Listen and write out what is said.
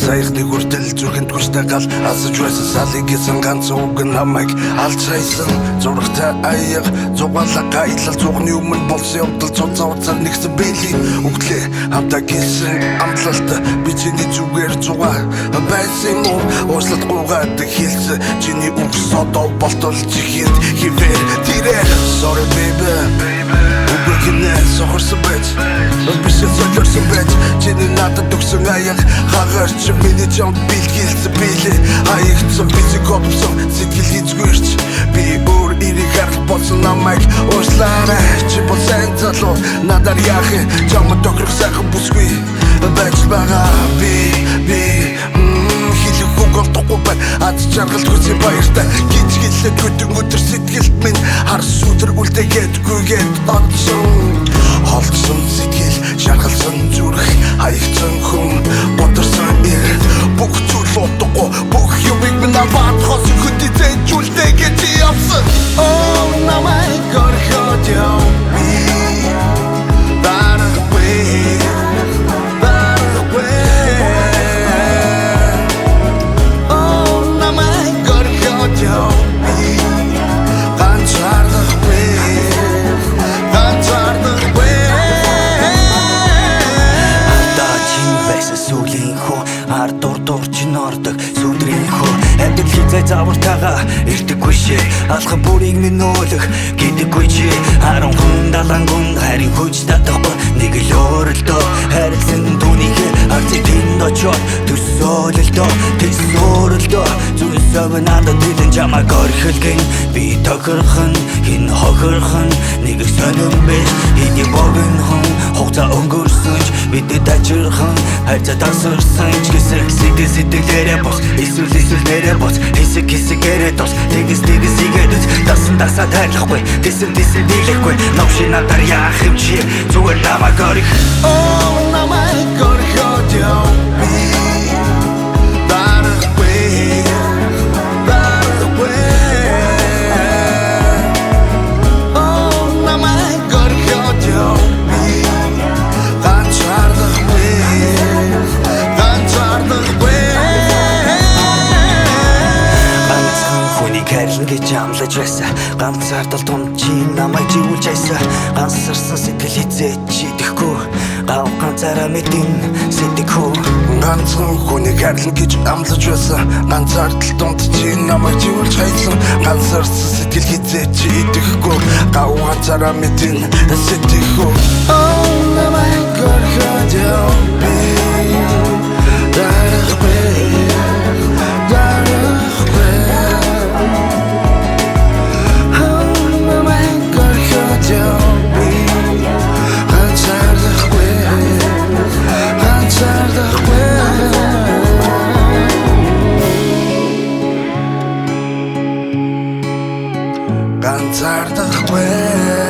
саяхныг хүртэл зүрхэнд гүштэй гал асаж байсан салыг гэсэн ганц үг намайг алж хайсан зурагтай аяг зугаалаа гайлал зугны өмнө болсон явдал цуцаавцаар нэгсэн бэлийн үглээ хамтаа гэлсэн амлалт би чиний зүгээр зугаа байсан юм уу уушлахгүйгээд хэлсэн чиний үг содоо болтолж ихэд хивээр тэрээр sorry baby сохорсон байж бишээ солиорсон байж чиний надад өгсөн аяг хагарч миний чамд бэлгэлсэн билээ хаягдсан бизиг опсон сэтгэл хизгэрч би өөр ирэх харах болсон намайг уушлаарай чи бол сайн залуу надаар яах чамд тохирох сайхан бүсгүй байж байгаа би хэлэхгүй голдохгүй бай ад чаргалт хүсээ баяртай гэж хэлээд өдөр өдөр сэтгэлд минь харс өдөр үлдээгээдгүйгээд одсон холдсон сэтгэл шаргалсан зүрх хаягдсан хүн бодорсон ир бүх зүйл утгагүй бүх юмыг минь аваад хос хөдөлж үлдээгээд явсан oh намайг горхоод яв дурчин ордог сүдрийн хөө амьд хизээ завартаага ирдэггүй шээ алхам бүрийг минь өөлөх гэдэггүй чи харан хүн далангун харин хүч татахгүй нэг л өөрөлдөө харилсан түүнийг арцыг тэнд очоод төсөөлөлдөө төсөөлөлдөө зүсэв надад дилэн чамайг орхилгэн би тохирхон хин хохирхон нэг сонирн биш хэдий богн хүн хугацаа өнгөрсөн ч бидэд ажирхан хайцаа тасарсан ч гэсэн сэтгэлээрээ бос эсвэл нэрээ бос хэсэгээрээ тос тэгс игээд дасан дасаа тайлахгүй дэсэн дийлэхгүй навши надаар яах юм чи зүгээр намайг орих oh намайг орхоод яв гэж амлаж байсан ганцаардал тун чи намайг живүүлж айсан гансарсан сэтгэл хизээ чидэхгүй гав ганцаараа мэдэн сэтгэхүү ганцхан хүнийг харилна гэж амлаж байсан ганцаардал тун чи намайг живүүлж айсан гансарсан сэтгэл хизээ чидэхгүй гав ганцаараа мэдэн сэтгэхүү oh намайг горхоод яв ганцаардахгүй